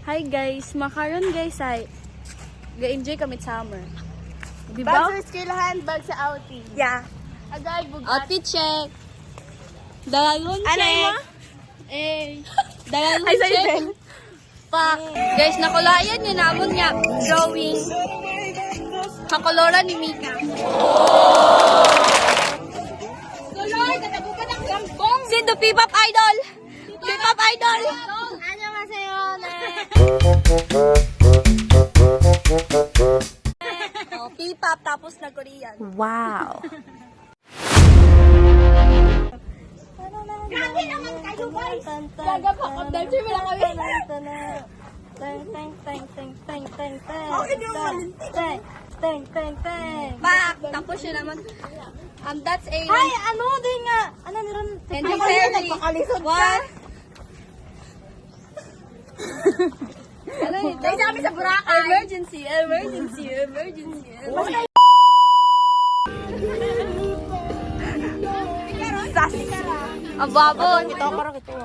Hi guys, makaron guys ay ga-enjoy kami sa summer. Diba? Bag sa eskwelahan, bag sa outing. Yeah. Agay, bugat. Outfit check. Dalagon check. Ano mo? Eh, dalagon Ay, sa check. event. Pa. Guys, nakulayan niya namon nga drawing. Kakoloran ni Mika. Color, katagupan ang gambong. Sino P-pop idol? P-pop idol. Annyeonghaseyo, ne. Oh, P-pop tapos na Korean. Wow. Grabe naman kayo guys. Gagapang of the dream lang kami. Back! Tapos yun naman. That's a... Ay, ano din nga? Ano niron? Hindi fairly. What? Ano yun? Dahil kami sa Boracay. Emergency, emergency, emergency. Ang babon. Ito, parang ito.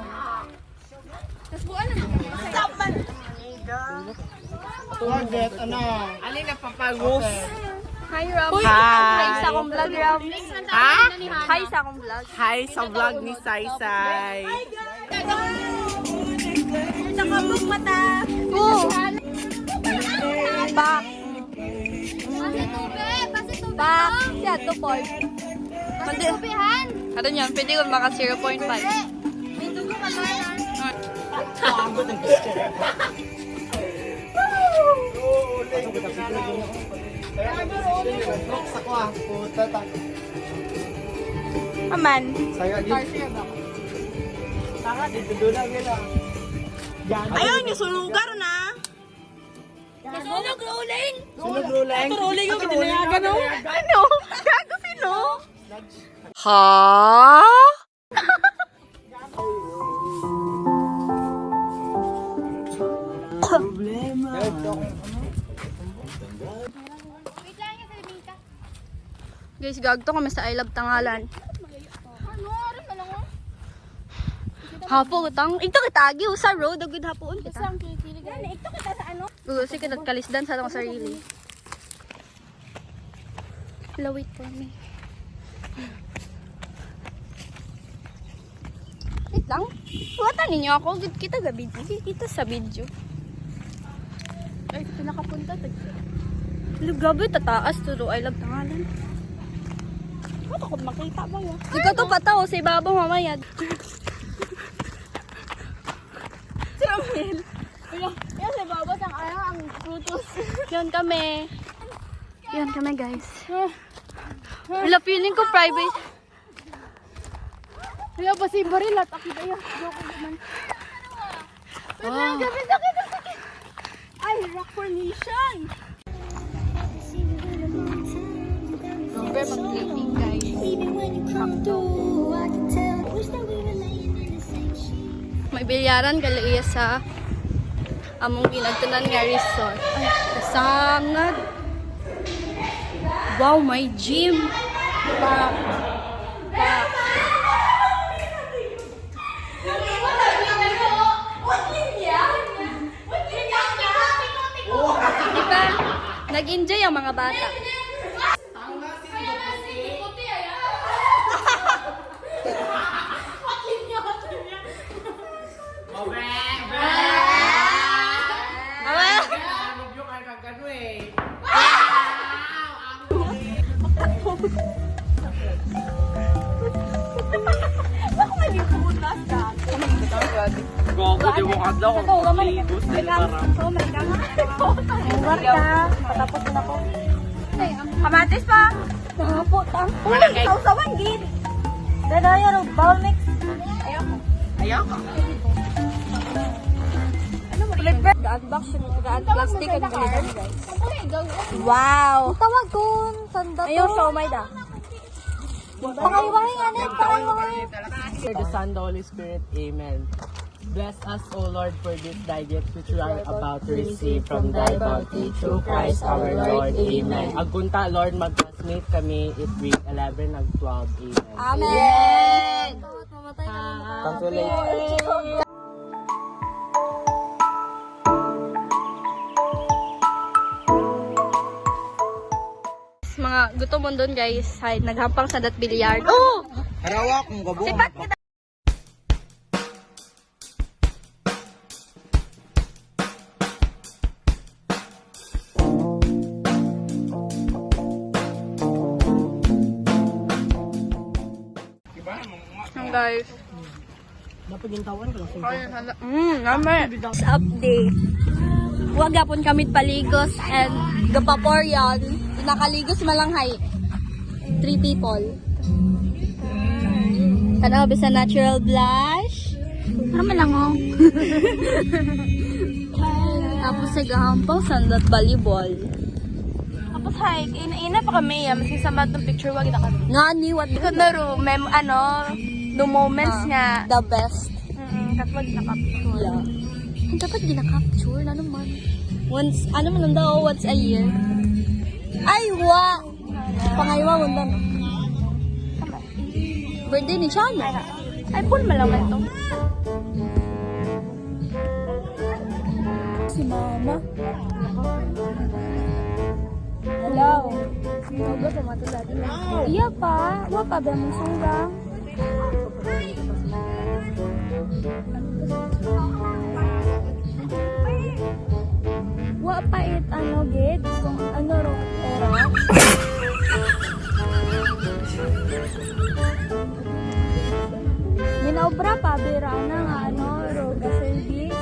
Tapos buwan na naman. Stop man. Target, ano? Alin na papagus? Hi, Ram. Hi. Hi sa akong vlog, Ram. Ha? Hi sa akong vlog. Hi sa vlog ni Saysay. Nakabog mata. Oo. Back. Back. Siya, 2 Patubihan. Ano niyan? Pwede ko maka 0.5. May dugo ka ba? Aman. Saya dito lang nila. Ayaw niyo sulugar na. Nasunog rolling. Sunog rulang. Rolling yung pinayagan no? Ano? Gago sino? Problema. Guys, gagto kami sa I Love Tangalan. Hapo utang. Ito kita agi sa road agud hapon kita. Ito kita sa ano? Gusto kita kalisdan sa atong sarili. Hello, wait for me. Wait lang. Watan ninyo ako. Kita ga video. Kita sa video. Ay, pinakapunta. Hello, gabi tataas to I Love Tangalan. Ano ko makita ba yun? Ikaw to pataw sa ibabaw mamaya. Si Romel. Yan sa babas ang ang frutos. Yan kami. Yan kami guys. Wala feeling ko private. Kaya ba si Baril at akit ayan. Joke naman. Oh. Sakit. Ay, rock formation. Super mag-cleaning guys. May bilyaran kalaiya sa among ginagtanan nga resort. Ay, kasangad. Wow, may gym. Diba? Nag-enjoy ang mga bata. Gogo, di mo kadlaw kung maglibos na parang. Patapos na ako. Kamatis pa. Nakaputang. Uy, sausawan gid. Dadaya ro bowl mix. Ayaw ka. Ga-unbox yung plastic at guys. Wow. Tawag kun sanda to. Ayaw sa umay da. Pakaiwahin anin, pakaiwahin. The Son, the Holy Spirit. Amen. Bless us, O Lord, for this digest which we are about to receive from thy bounty through Christ our Lord. Amen. Agkunta, Lord, mag-transmit kami it week 11 ag 12. Amen. Amen! Thank you, late. Gusto mo doon guys. Hay, naghampang sa dat billiard. Oh! Harawa kong gabong. Sipat kita. Guys. Napagintawan ko lang. Naman. Update. Huwag gapon kami paligos and gapaporyan. Nakaligos malanghay. 3 people. Tanaw bisa natural blush. Ano man lang oh. Tapos sa gahampang sandat volleyball. Tapos hay, ina pa kami ya, maski sa ng picture wag na kami. Nga ni what Ito na ro, no moments nga. the best. Kasi wag na capture. Yeah. Dapat gina-capture na naman. Once, ano man lang daw, once a year. Ay, wa! Pangaywa, wala na. Birthday ni Chana. Ay, pun malaman to. Si Mama. Hello. Hello, tomato dati. Iya pa. Wa pa ba mong surang? Wa pa it ano gid kung ano ro oras. Minaobra pa bira na nga ano ro ga service.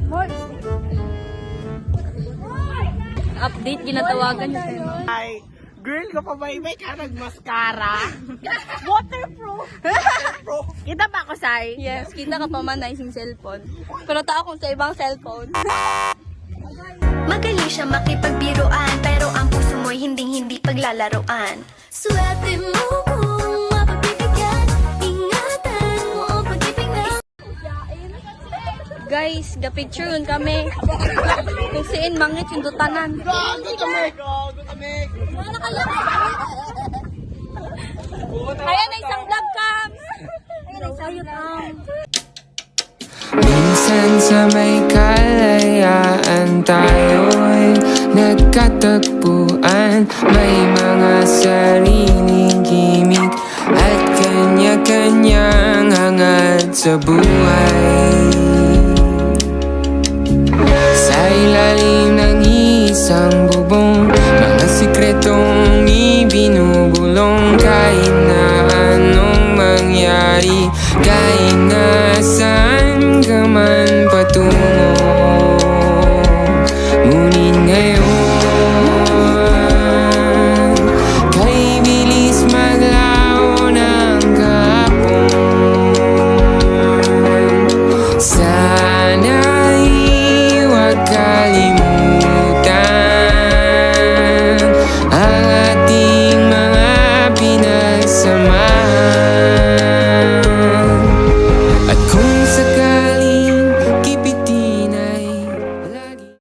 Hoy. Update ginatawagan niyo sa'yo. Ay, girl, kapabaybay ka nag-mascara. Waterproof. Kita ba ako, Sai? Yes, kita ka pa man na isang cellphone. Pero tao kung sa ibang cellphone. Magaling siya makipagbiruan, pero ang puso mo'y hinding-hindi paglalaroan. Swerte mo kung mapagbibigyan, ingatan mo ang pag-ibig na Guys, ga-picture yun kami. Kung siin mangit yung dutanan. Gago kami! Gago kami! Ayan na isang vlog cams! Ayan na isang vlog. Minsan sa may kalayaan tayo'y nagkatagpuan. May mga sariling gimmick at kanya-kanyang hangad sa buhay. Sa ilalim ng isang bubong, mga sikretong ibinubulong. Kahit na anong mangyari, kahit na saan ka man patungo,